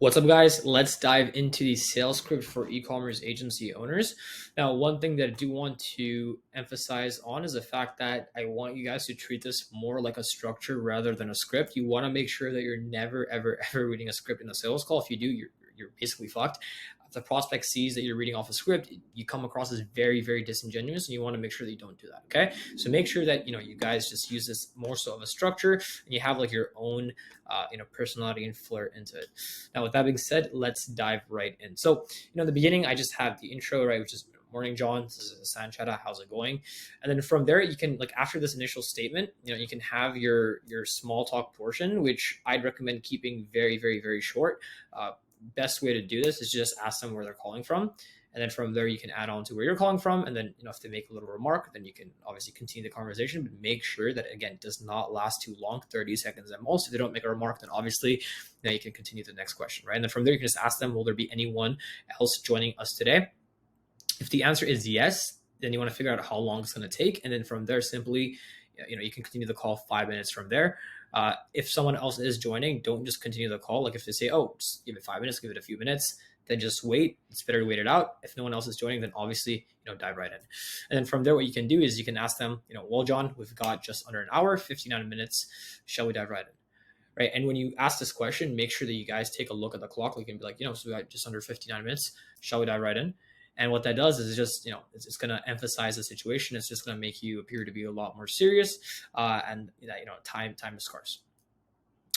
What's up, guys? Let's dive into the sales script for e-commerce agency owners. Now, one thing that I do want to emphasize on is the fact that I want you guys to treat this more like a structure rather than a script. You want to make sure that you're never, ever, ever reading a script in a sales call. If you do, you're basically fucked. If the prospect sees that you're reading off a script, you come across as very, very disingenuous, and you want to make sure that you don't do that. Okay, so make sure that you guys just use this more so of a structure, and you have like your own personality and flair into it. Now, with that being said, let's dive right in. So, in the beginning, I just have the intro, right, which is morning, John. This is Sanchetta. How's it going? And then from there, you can like after this initial statement, you can have your small talk portion, which I'd recommend keeping very, very, very short. Best way to do this is just ask them where they're calling from. And then from there, you can add on to where you're calling from. And then, if they make a little remark, then you can obviously continue the conversation, but make sure that, again, it does not last too long, 30 seconds at most. If they don't make a remark, then obviously now you can continue to the next question, right? And then from there, you can just ask them, will there be anyone else joining us today? If the answer is yes, then you want to figure out how long it's going to take. And then from there, simply, you can continue the call 5 minutes from there. If someone else is joining, don't just continue the call. Like if they say, oh, just give it 5 minutes, give it a few minutes, then just wait. It's better to wait it out. If no one else is joining, then obviously, dive right in. And then from there, what you can do is you can ask them, well, John, we've got just under an hour, 59 minutes. Shall we dive right in? Right. And when you ask this question, make sure that you guys take a look at the clock. You can be like, so we got just under 59 minutes. Shall we dive right in? And what that does is just, it's going to emphasize the situation. It's just going to make you appear to be a lot more serious, and that, time is scarce.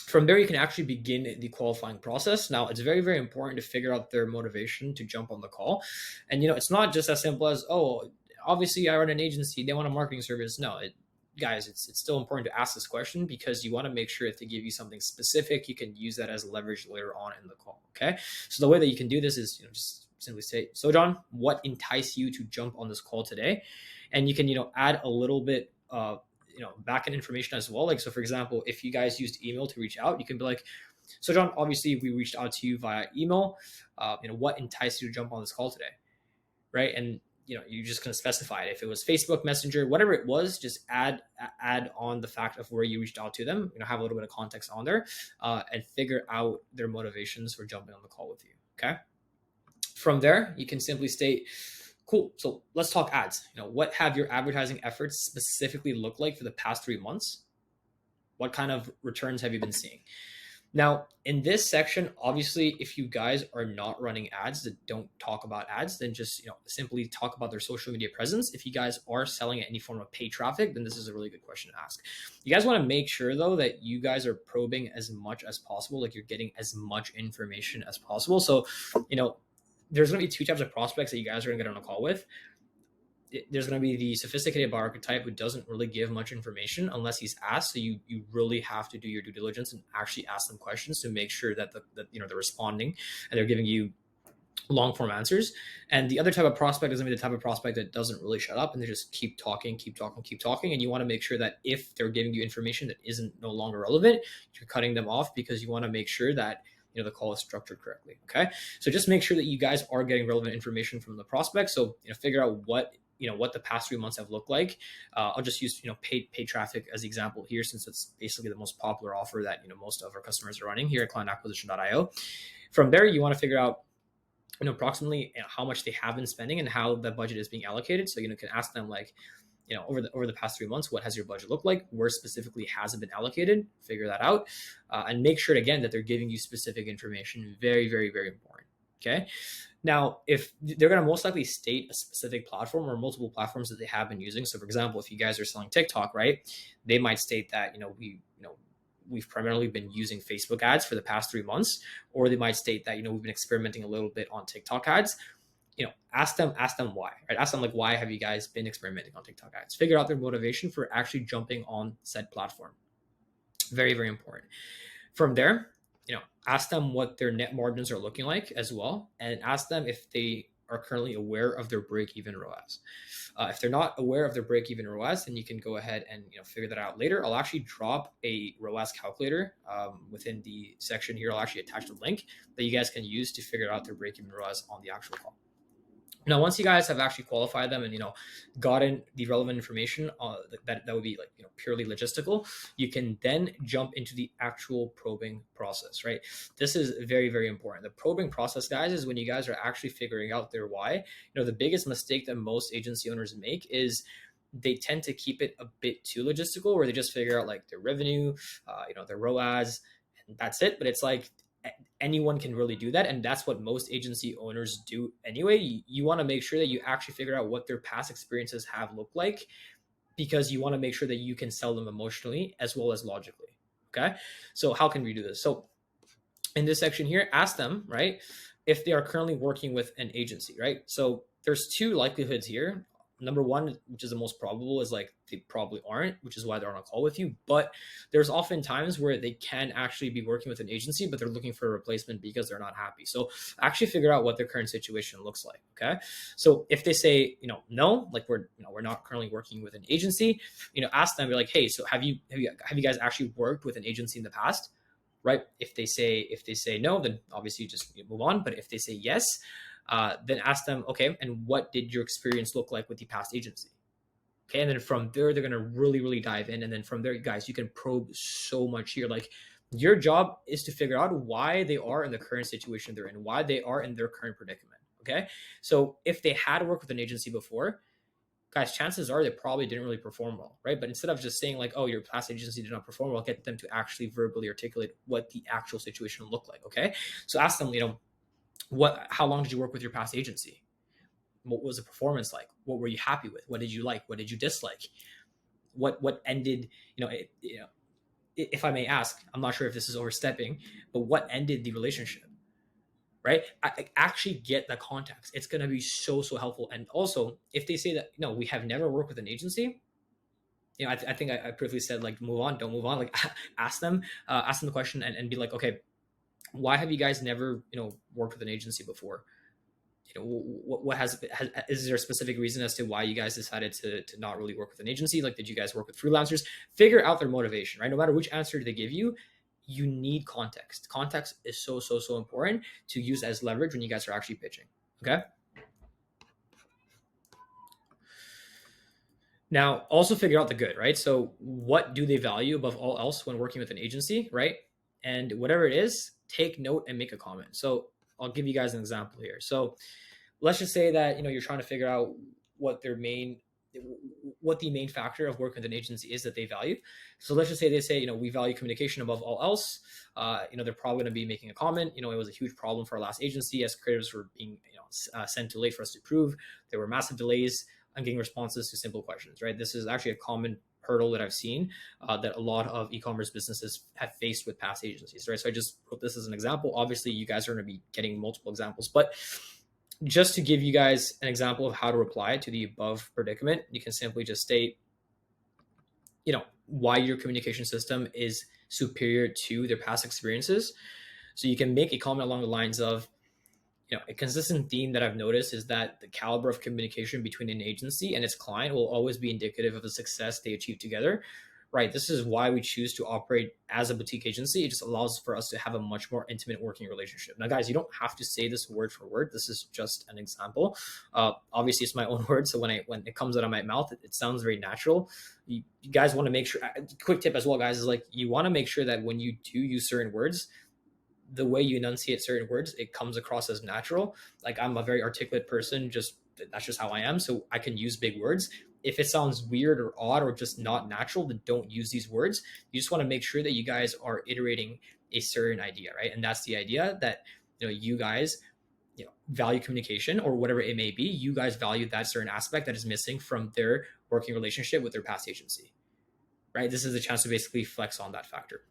From there, you can actually begin the qualifying process. Now, it's very, very important to figure out their motivation to jump on the call. And, it's not just as simple as, oh, obviously I run an agency, they want a marketing service. No, guys, it's still important to ask this question because you want to make sure if they give you something specific, you can use that as leverage later on in the call. Okay. So the way that you can do this is, just simply say, so John, what enticed you to jump on this call today? And you can, add a little bit back end information as well. Like, so for example, if you guys used email to reach out, you can be like, so John, obviously we reached out to you via email. What enticed you to jump on this call today? Right. And you're just going to specify it. If it was Facebook Messenger, whatever it was, just add on the fact of where you reached out to them, have a little bit of context on there, and figure out their motivations for jumping on the call with you. Okay. From there, you can simply state, cool. So let's talk ads. What have your advertising efforts specifically looked like for the past 3 months? What kind of returns have you been seeing? Now, in this section, obviously, if you guys are not running ads that don't talk about ads, then just simply talk about their social media presence. If you guys are selling any form of paid traffic, then this is a really good question to ask. You guys want to make sure, though, that you guys are probing as much as possible, like you're getting as much information as possible. So, there's going to be two types of prospects that you guys are going to get on a call with. There's going to be the sophisticated buyer archetype who doesn't really give much information unless he's asked. So you really have to do your due diligence and actually ask them questions to make sure that they're responding and they're giving you long form answers. And the other type of prospect is going to be the type of prospect that doesn't really shut up and they just keep talking. And you want to make sure that if they're giving you information that isn't no longer relevant, you're cutting them off because you want to make sure that the call is structured correctly. Okay. So just make sure that you guys are getting relevant information from the prospect. So, figure out what the past 3 months have looked like. I'll just use, paid traffic as the example here, since it's basically the most popular offer that, most of our customers are running here at clientacquisition.io. From there, you want to figure out, approximately how much they have been spending and how the budget is being allocated. So, you can ask them like, over the past 3 months, what has your budget looked like? Where specifically has it been allocated? Figure that out, and make sure again that they're giving you specific information. Very, very, very important. Okay. Now, if they're going to most likely state a specific platform or multiple platforms that they have been using. So, for example, if you guys are selling TikTok, right, they might state that we've primarily been using Facebook ads for the past 3 months, or they might state that we've been experimenting a little bit on TikTok ads. Ask them why, right? Ask them like, why have you guys been experimenting on TikTok ads? Figure out their motivation for actually jumping on said platform. Very, very important. From there, ask them what their net margins are looking like as well. And ask them if they are currently aware of their break-even ROAS. If they're not aware of their break-even ROAS, then you can go ahead and figure that out later. I'll actually drop a ROAS calculator within the section here. I'll actually attach the link that you guys can use to figure out their break-even ROAS on the actual call. Now, once you guys have actually qualified them and gotten the relevant information that would be like purely logistical, you can then jump into the actual probing process, right? This is very very important. The probing process, guys, is when you guys are actually figuring out their why. The biggest mistake that most agency owners make is they tend to keep it a bit too logistical, where they just figure out like their revenue, their ROAS, and that's it. But it's like anyone can really do that, and that's what most agency owners do anyway. You want to make sure that you actually figure out what their past experiences have looked like, because you want to make sure that you can sell them emotionally as well as logically. Okay, so how can we do this? So in this section here, ask them, right, if they are currently working with an agency, right? So there's two likelihoods here. Number one, which is the most probable, is like they probably aren't, which is why they're on a call with you. But there's often times where they can actually be working with an agency, but they're looking for a replacement because they're not happy. So actually figure out what their current situation looks like. Okay. So if they say, no, like we're not currently working with an agency, ask them, be like, hey, so have you guys actually worked with an agency in the past? Right? If they say no, then obviously just move on. But if they say yes, then ask them, okay, and what did your experience look like with the past agency? Okay, and then from there, they're gonna really, really dive in, and then from there, guys, you can probe so much here. Like your job is to figure out why they are in the current situation they're in, why they are in their current predicament. Okay, so if they had worked with an agency before, guys, chances are they probably didn't really perform well, right? But instead of just saying like, oh, your past agency did not perform well, get them to actually verbally articulate what the actual situation looked like. Okay, so ask them, how long did you work with your past agency? What was the performance like? What were you happy with? What did you like? What did you dislike? What ended? If I may ask, I'm not sure if this is overstepping, but what ended the relationship? Right? I actually get the context. It's going to be so helpful. And also, if they say that we have never worked with an agency, I think I briefly said like move on, don't move on. Like ask them the question and be like, okay, why have you guys never worked with an agency before? What has is there a specific reason as to why you guys decided to not really work with an agency? Like, did you guys work with freelancers? Figure out their motivation, right? No matter which answer they give you, you need context. Context is so important to use as leverage when you guys are actually pitching. Okay. Now, also figure out the good, right? So, what do they value above all else when working with an agency, right? And whatever it is, take note and make a comment. So, I'll give you guys an example here. So, let's just say that you're trying to figure out what the main factor of working with an agency is that they value. So let's just say they say we value communication above all else. They're probably going to be making a comment. It was a huge problem for our last agency as creatives were being sent too late for us to approve. There were massive delays on getting responses to simple questions. Right, this is actually a common hurdle that I've seen that a lot of e-commerce businesses have faced with past agencies. Right, so I just put this as an example. Obviously, you guys are going to be getting multiple examples, but just to give you guys an example of how to reply to the above predicament, you can simply just state, why your communication system is superior to their past experiences. So you can make a comment along the lines of, a consistent theme that I've noticed is that the caliber of communication between an agency and its client will always be indicative of the success they achieve together. Right. This is why we choose to operate as a boutique agency. It just allows for us to have a much more intimate working relationship. Now, guys, you don't have to say this word for word. This is just an example. Obviously, it's my own word. So when it comes out of my mouth, it sounds very natural. You guys want to make sure. Quick tip as well, guys, is like you want to make sure that when you do use certain words, the way you enunciate certain words, it comes across as natural. Like I'm a very articulate person. That's just how I am. So I can use big words. If it sounds weird or odd or just not natural, then don't use these words. You just want to make sure that you guys are iterating a certain idea, right? And that's the idea that you guys value communication or whatever it may be. You guys value that certain aspect that is missing from their working relationship with their past agency, right? This is a chance to basically flex on that factor.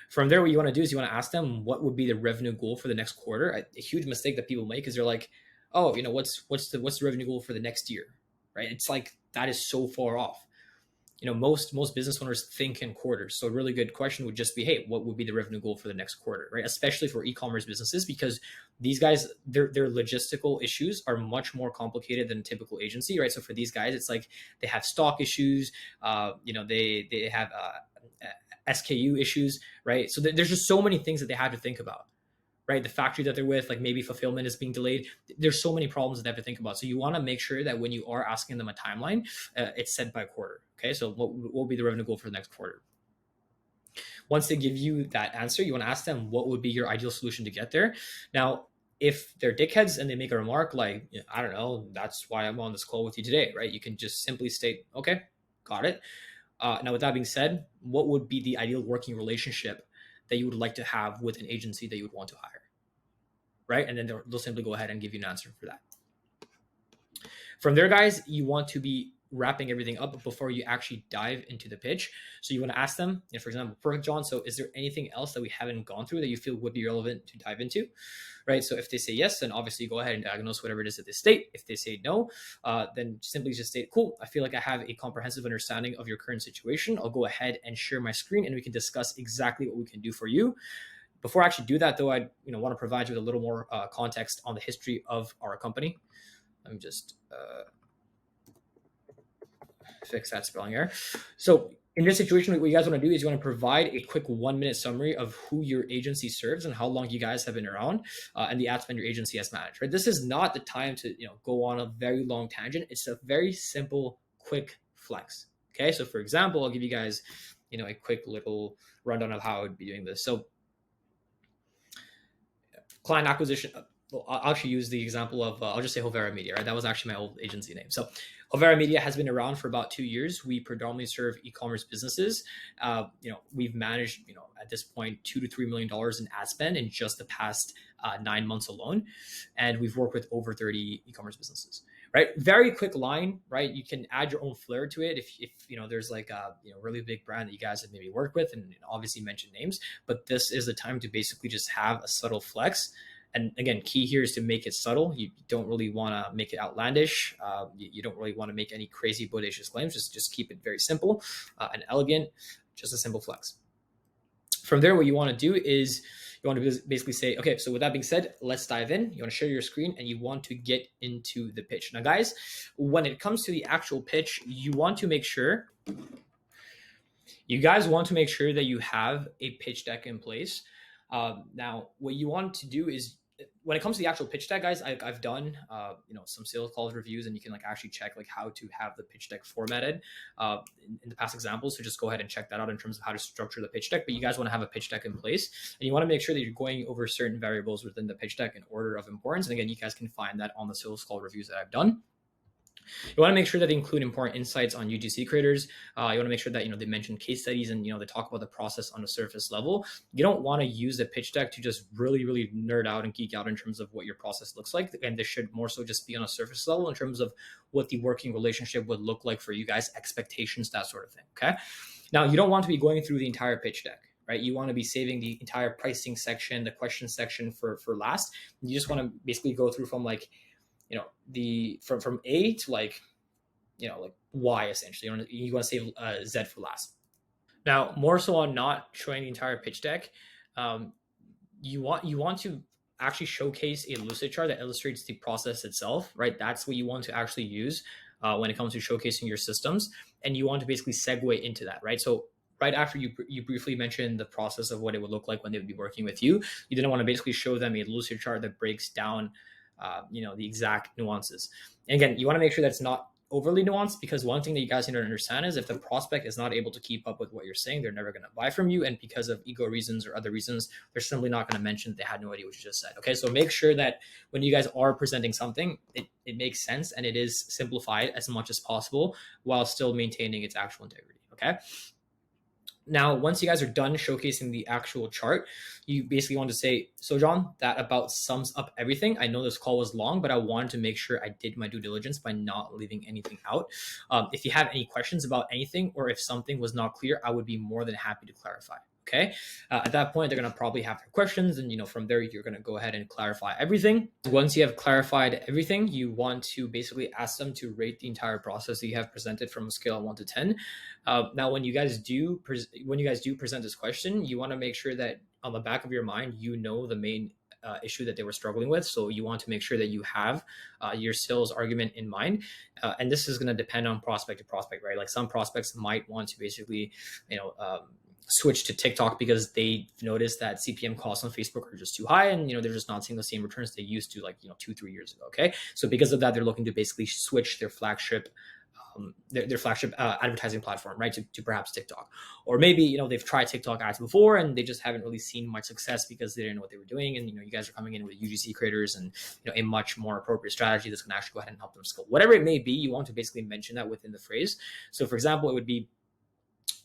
From there, what you want to do is you want to ask them what would be the revenue goal for the next quarter. A huge mistake that people make is they're like, oh, what's the revenue goal for the next year, right? It's like that is so far off. Most business owners think in quarters. So a really good question would just be, hey, what would be the revenue goal for the next quarter, right? Especially for e-commerce businesses, because these guys, their logistical issues are much more complicated than a typical agency, right? So for these guys, it's like they have stock issues, they have SKU issues, right? So there's just so many things that they have to think about, right? The factory that they're with, like maybe fulfillment is being delayed. There's so many problems that they have to think about. So you want to make sure that when you are asking them a timeline, it's set by quarter. Okay, so what will be the revenue goal for the next quarter? Once they give you that answer, you want to ask them what would be your ideal solution to get there. Now, if they're dickheads and they make a remark like, I don't know, that's why I'm on this call with you today, right? You can just simply state, okay, got it. Now, with that being said, what would be the ideal working relationship that you would like to have with an agency that you would want to hire, right? And then they'll simply go ahead and give you an answer for that. From there, guys, you want to be wrapping everything up before you actually dive into the pitch. So you want to ask them, for example, perfect, John. So is there anything else that we haven't gone through that you feel would be relevant to dive into? Right. So if they say yes, then obviously go ahead and diagnose whatever it is that they state. If they say no, then simply just state, cool, I feel like I have a comprehensive understanding of your current situation. I'll go ahead and share my screen and we can discuss exactly what we can do for you. Before I actually do that, though, I want to provide you with a little more context on the history of our company. Let me just fix that spelling error. So in this situation, what you guys want to do is you want to provide a quick 1-minute summary of who your agency serves and how long you guys have been around and the ad spend your agency has managed. Right? This is not the time to go on a very long tangent. It's a very simple, quick flex. Okay, so for example, I'll give you guys a quick little rundown of how I would be doing this. So client acquisition. Well, I'll actually use the example of, I'll just say Hovera Media, right? That was actually my old agency name. So Hovera Media has been around for about 2 years. We predominantly serve e-commerce businesses. We've managed, at this point, $2 to $3 million in ad spend in just the past 9 months alone. And we've worked with over 30 e-commerce businesses, right? Very quick line, right? You can add your own flair to it. If there's like a really big brand that you guys have maybe worked with, and obviously mention names, but this is the time to basically just have a subtle flex. And again, key here is to make it subtle. You don't really want to make it outlandish. You don't really want to make any crazy bodacious claims. Just keep it very simple and elegant, just a simple flex. From there, what you want to do is you want to basically say, okay, so with that being said, let's dive in. You want to share your screen and you want to get into the pitch. Now, guys, when it comes to the actual pitch, you want to make sure that you have a pitch deck in place. Now, what you want to do is, when it comes to the actual pitch deck, guys, I've done some sales calls reviews, and you can actually check how to have the pitch deck formatted in the past examples. So just go ahead and check that out in terms of how to structure the pitch deck. But you guys want to have a pitch deck in place, and you want to make sure that you're going over certain variables within the pitch deck in order of importance. And again, you guys can find that on the sales call reviews that I've done. You want to make sure that they include important insights on UGC creators. You want to make sure that they mention case studies and they talk about the process on a surface level. You don't want to use the pitch deck to just really, really nerd out and geek out in terms of what your process looks like. And this should more so just be on a surface level in terms of what the working relationship would look like for you guys, expectations, that sort of thing. Okay. Now, you don't want to be going through the entire pitch deck. Right? You want to be saving the entire pricing section, the question section for last. You just want to basically go through from from A to like Y essentially. You want to save Z for last. Now, more so on not showing the entire pitch deck, you want to actually showcase a Lucidchart that illustrates the process itself, right? That's what you want to actually use when it comes to showcasing your systems, and you want to basically segue into that, right? So right after you briefly mentioned the process of what it would look like when they would be working with you, you didn't want to basically show them a Lucidchart that breaks down the exact nuances. And again, you want to make sure that it's not overly nuanced, because one thing that you guys need to understand is if the prospect is not able to keep up with what you're saying, they're never going to buy from you. And because of ego reasons or other reasons, they're simply not going to mention they had no idea what you just said. Okay. So make sure that when you guys are presenting something, it makes sense and it is simplified as much as possible while still maintaining its actual integrity. Okay. Now, once you guys are done showcasing the actual chart, you basically want to say, so John, that about sums up everything. I know this call was long, but I wanted to make sure I did my due diligence by not leaving anything out. If you have any questions about anything, or if something was not clear, I would be more than happy to clarify. Okay. At that point, they're going to probably have their questions. And, from there, you're going to go ahead and clarify everything. Once you have clarified everything, you want to basically ask them to rate the entire process that you have presented from a scale of 1 to 10. Now, when you guys do present this question, you want to make sure that on the back of your mind, the main issue that they were struggling with. So you want to make sure that you have your sales argument in mind. And this is going to depend on prospect to prospect, right? Like some prospects might want to basically, switch to TikTok because they noticed that CPM costs on Facebook are just too high, and they're just not seeing the same returns they used to, like 2-3 years ago. Okay, so because of that, they're looking to basically switch their flagship their flagship advertising platform, right, to perhaps TikTok. Or maybe they've tried TikTok ads before and they just haven't really seen much success because they didn't know what they were doing. And you guys are coming in with UGC creators and a much more appropriate strategy that's going to actually go ahead and help them scale. Whatever it may be, you want to basically mention that within the phrase. So for example, it would be,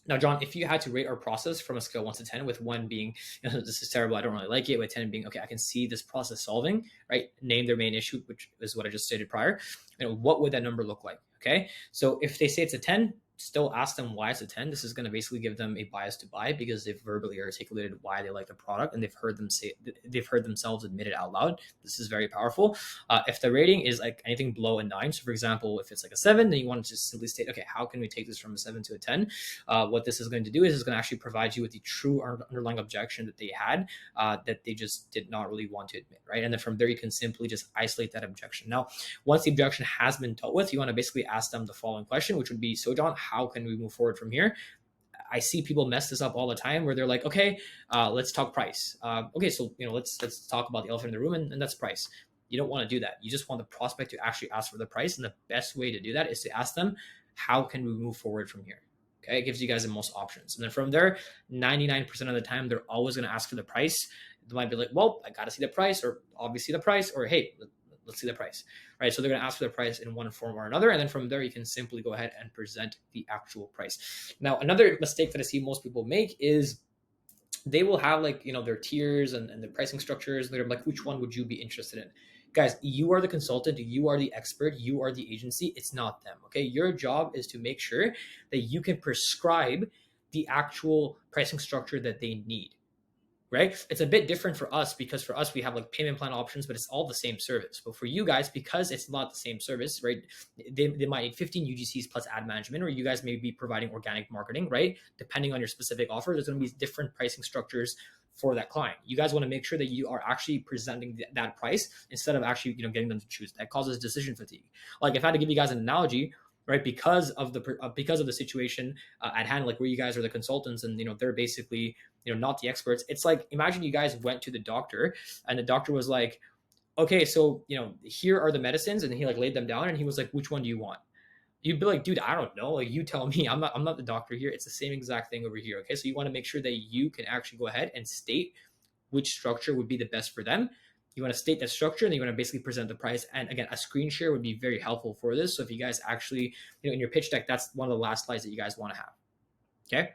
now, John, if you had to rate our process from a scale 1 to 10, with 1 being, this is terrible, I don't really like it, with 10 being, okay, I can see this process solving, right? Name their main issue, which is what I just stated prior. What would that number look like? Okay. So if they say it's a 10, still ask them why it's a 10. This is going to basically give them a bias to buy because they've verbally articulated why they like the product and they've heard themselves admit it out loud. This is very powerful. If the rating is like anything below a 9, so for example, if it's like a 7, then you want to just simply state, okay, how can we take this from a 7 to a 10? What this is going to do is it's going to actually provide you with the true underlying objection that they had, that they just did not really want to admit, right? And then from there, you can simply just isolate that objection. Now, once the objection has been dealt with, you want to basically ask them the following question, which would be, so John, how can we move forward from here? I see people mess this up all the time where they're like, okay, let's talk price. Okay, so let's talk about the elephant in the room, and that's price. You don't want to do that. You just want the prospect to actually ask for the price, and the best way to do that is to ask them, how can we move forward from here? Okay, it gives you guys the most options. And then from there, 99% of the time, they're always going to ask for the price. They might be like, well, I got to see the price, or obviously the price, or hey, let's see the price, right? So they're going to ask for the price in one form or another. And then from there, you can simply go ahead and present the actual price. Now, another mistake that I see most people make is they will have their tiers and the pricing structures. They're like, which one would you be interested in? Guys, you are the consultant, you are the expert, you are the agency. It's not them. Okay. Your job is to make sure that you can prescribe the actual pricing structure that they need. Right? It's a bit different for us because for us, we have like payment plan options, but it's all the same service. But for you guys, because it's not the same service, right? They might need 15 UGCs plus ad management, or you guys may be providing organic marketing, right? Depending on your specific offer, there's going to be different pricing structures for that client. You guys want to make sure that you are actually presenting that price instead of actually, getting them to choose. That causes decision fatigue. Like if I had to give you guys an analogy, right, because of the situation at hand, like where you guys are the consultants and they're basically not the experts. It's like, imagine you guys went to the doctor and the doctor was like, okay, so here are the medicines, and he like laid them down and he was like, which one do you want? You'd be like, dude, I don't know, like you tell me. I'm not the doctor here. It's the same exact thing over here. Okay, so you want to make sure that you can actually go ahead and state which structure would be the best for them. You want to state that structure, and you want to basically present the price. And again, a screen share would be very helpful for this. So if you guys actually, in your pitch deck, that's one of the last slides that you guys want to have. Okay.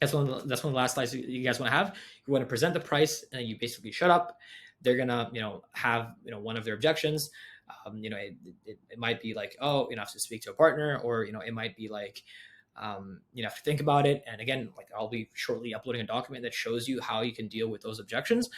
That's one of the last slides you guys want to have. You want to present the price, and you basically shut up. They're gonna, have, one of their objections. It might be like, oh, I have to speak to a partner, or it might be like, you have to think about it. And again, like I'll be shortly uploading a document that shows you how you can deal with those objections.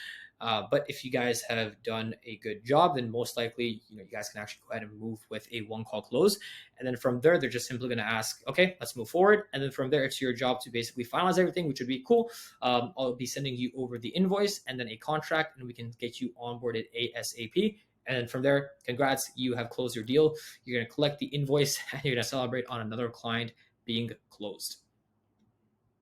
But if you guys have done a good job, then most likely, you guys can actually go ahead and move with a one call close. And then from there, they're just simply going to ask, okay, let's move forward. And then from there, it's your job to basically finalize everything, which would be cool. I'll be sending you over the invoice and then a contract, and we can get you onboarded ASAP. And then from there, congrats, you have closed your deal. You're going to collect the invoice and you're going to celebrate on another client being closed.